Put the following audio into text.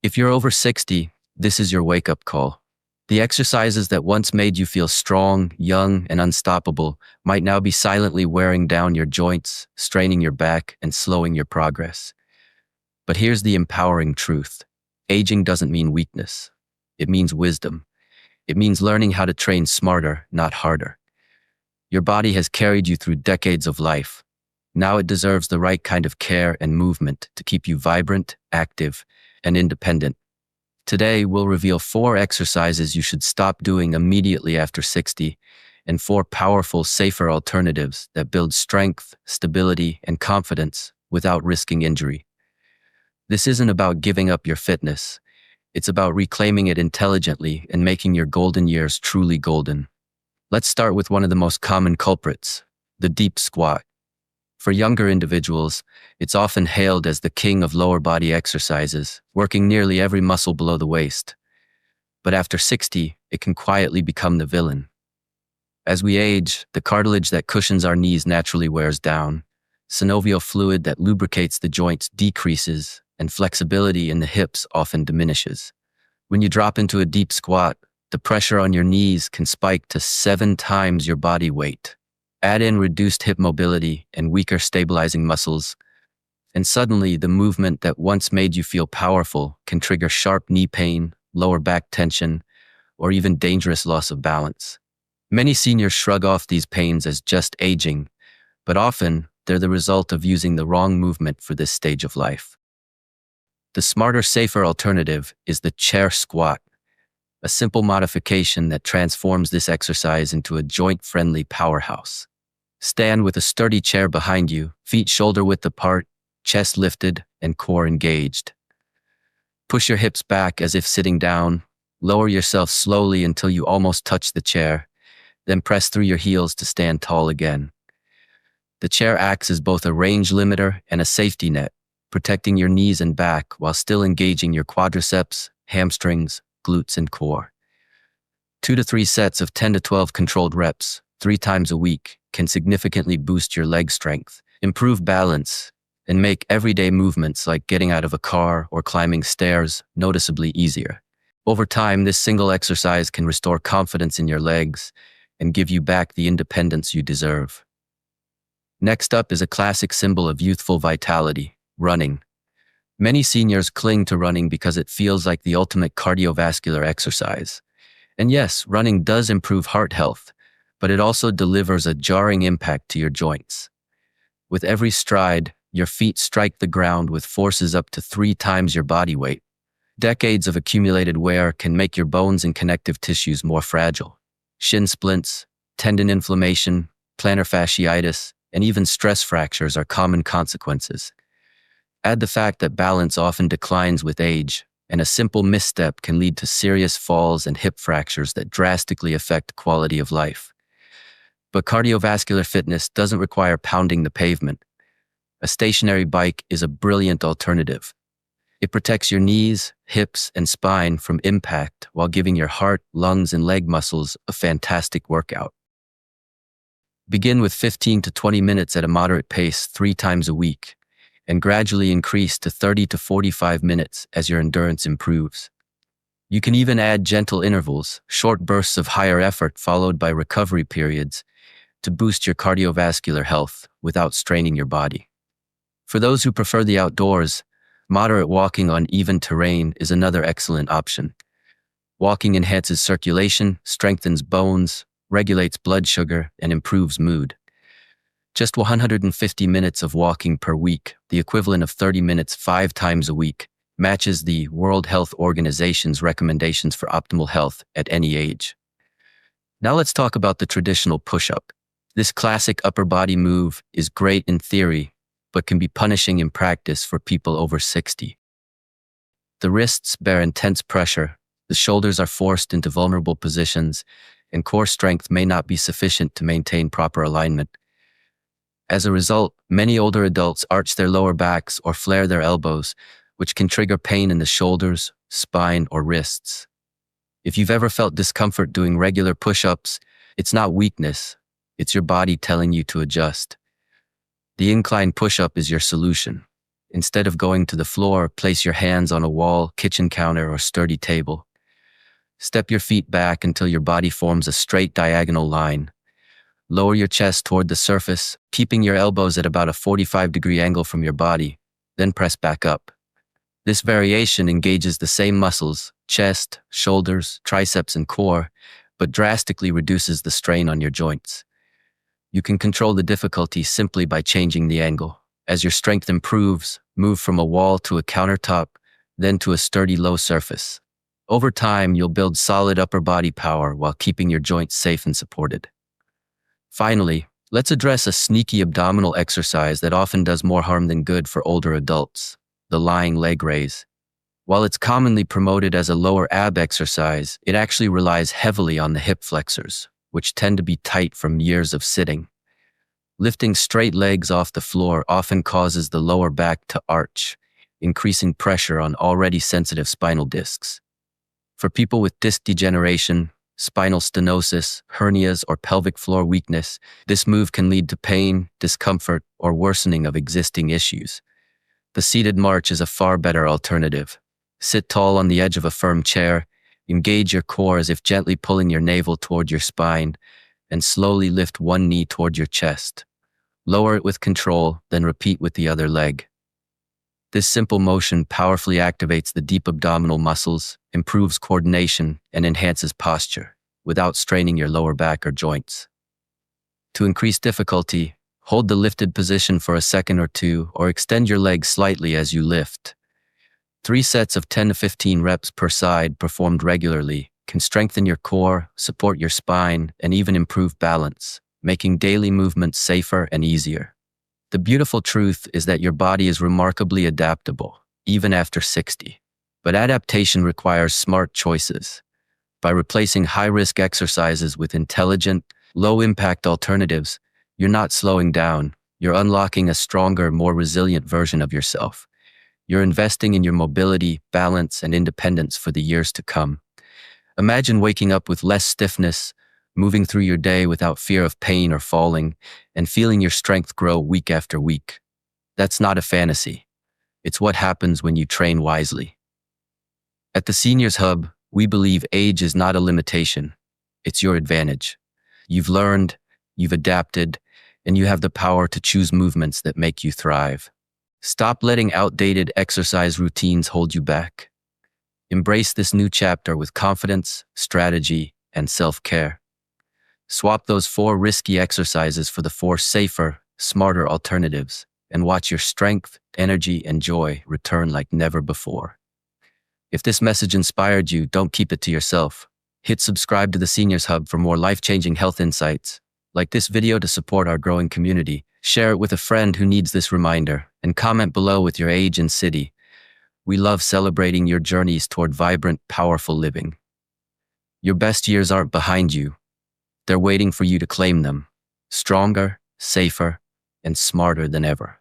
If you're over 60, this is your wake-up call. The exercises that once made you feel strong, young, and unstoppable might now be silently wearing down your joints, straining your back, and slowing your progress. But here's the empowering truth. Aging doesn't mean weakness. It means wisdom. It means learning how to train smarter, not harder. Your body has carried you through decades of life. Now it deserves the right kind of care and movement to keep you vibrant, active, and independent. Today, we'll reveal 4 exercises you should stop doing immediately after 60 and 4 powerful, safer alternatives that build strength, stability, and confidence without risking injury. This isn't about giving up your fitness. It's about reclaiming it intelligently and making your golden years truly golden. Let's start with one of the most common culprits, the deep squat. For younger individuals, it's often hailed as the king of lower body exercises, working nearly every muscle below the waist. But after 60, it can quietly become the villain. As we age, the cartilage that cushions our knees naturally wears down, synovial fluid that lubricates the joints decreases, and flexibility in the hips often diminishes. When you drop into a deep squat, the pressure on your knees can spike to 7 times your body weight. Add in reduced hip mobility and weaker stabilizing muscles, and suddenly the movement that once made you feel powerful can trigger sharp knee pain, lower back tension, or even dangerous loss of balance. Many seniors shrug off these pains as just aging, but often they're the result of using the wrong movement for this stage of life. The smarter, safer alternative is the chair squat, a simple modification that transforms this exercise into a joint-friendly powerhouse. Stand with a sturdy chair behind you, feet shoulder-width apart, chest lifted, and core engaged. Push your hips back as if sitting down, lower yourself slowly until you almost touch the chair, then press through your heels to stand tall again. The chair acts as both a range limiter and a safety net, protecting your knees and back while still engaging your quadriceps, hamstrings, glutes, and core. 2 to 3 sets of 10 to 12 controlled reps, 3 times a week, can significantly boost your leg strength, improve balance, and make everyday movements like getting out of a car or climbing stairs noticeably easier. Over time, this single exercise can restore confidence in your legs and give you back the independence you deserve. Next up is a classic symbol of youthful vitality, running. Many seniors cling to running because it feels like the ultimate cardiovascular exercise. And yes, running does improve heart health, but it also delivers a jarring impact to your joints. With every stride, your feet strike the ground with forces up to 3 times your body weight. Decades of accumulated wear can make your bones and connective tissues more fragile. Shin splints, tendon inflammation, plantar fasciitis, and even stress fractures are common consequences. Add the fact that balance often declines with age, and a simple misstep can lead to serious falls and hip fractures that drastically affect quality of life. But cardiovascular fitness doesn't require pounding the pavement. A stationary bike is a brilliant alternative. It protects your knees, hips, and spine from impact while giving your heart, lungs, and leg muscles a fantastic workout. Begin with 15 to 20 minutes at a moderate pace 3 times a week, and gradually increase to 30 to 45 minutes as your endurance improves. You can even add gentle intervals, short bursts of higher effort followed by recovery periods, to boost your cardiovascular health without straining your body. For those who prefer the outdoors, moderate walking on even terrain is another excellent option. Walking enhances circulation, strengthens bones, regulates blood sugar, and improves mood. Just 150 minutes of walking per week, the equivalent of 30 minutes 5 times a week, matches the World Health Organization's recommendations for optimal health at any age. Now let's talk about the traditional push-up. This classic upper body move is great in theory, but can be punishing in practice for people over 60. The wrists bear intense pressure, the shoulders are forced into vulnerable positions, and core strength may not be sufficient to maintain proper alignment. As a result, many older adults arch their lower backs or flare their elbows, which can trigger pain in the shoulders, spine, or wrists. If you've ever felt discomfort doing regular push-ups, it's not weakness, it's your body telling you to adjust. The incline push-up is your solution. Instead of going to the floor, place your hands on a wall, kitchen counter, or sturdy table. Step your feet back until your body forms a straight diagonal line. Lower your chest toward the surface, keeping your elbows at about a 45-degree angle from your body, then press back up. This variation engages the same muscles, chest, shoulders, triceps, and core, but drastically reduces the strain on your joints. You can control the difficulty simply by changing the angle. As your strength improves, move from a wall to a countertop, then to a sturdy low surface. Over time, you'll build solid upper body power while keeping your joints safe and supported. Finally, let's address a sneaky abdominal exercise that often does more harm than good for older adults: the lying leg raise. While it's commonly promoted as a lower ab exercise, it actually relies heavily on the hip flexors, which tend to be tight from years of sitting. Lifting straight legs off the floor often causes the lower back to arch, increasing pressure on already sensitive spinal discs. For people with disc degeneration, spinal stenosis, hernias, or pelvic floor weakness, this move can lead to pain, discomfort, or worsening of existing issues. The seated march is a far better alternative. Sit tall on the edge of a firm chair, engage your core as if gently pulling your navel toward your spine, and slowly lift one knee toward your chest. Lower it with control, then repeat with the other leg. This simple motion powerfully activates the deep abdominal muscles, improves coordination, and enhances posture, without straining your lower back or joints. To increase difficulty, hold the lifted position for a second or two, or extend your legs slightly as you lift. 3 sets of 10 to 15 reps per side performed regularly can strengthen your core, support your spine, and even improve balance, making daily movements safer and easier. The beautiful truth is that your body is remarkably adaptable, even after 60. But adaptation requires smart choices. By replacing high-risk exercises with intelligent, low-impact alternatives, you're not slowing down, you're unlocking a stronger, more resilient version of yourself. You're investing in your mobility, balance, and independence for the years to come. Imagine waking up with less stiffness, moving through your day without fear of pain or falling, and feeling your strength grow week after week. That's not a fantasy. It's what happens when you train wisely. At the Seniors Hub, we believe age is not a limitation. It's your advantage. You've learned, you've adapted, and you have the power to choose movements that make you thrive. Stop letting outdated exercise routines hold you back. Embrace this new chapter with confidence, strategy, and self-care. Swap those 4 risky exercises for the 4 safer, smarter alternatives, and watch your strength, energy, and joy return like never before. If this message inspired you, don't keep it to yourself. Hit subscribe to the Seniors Hub for more life-changing health insights. Like this video to support our growing community. Share it with a friend who needs this reminder, and comment below with your age and city. We love celebrating your journeys toward vibrant, powerful living. Your best years aren't behind you. They're waiting for you to claim them, stronger, safer, and smarter than ever.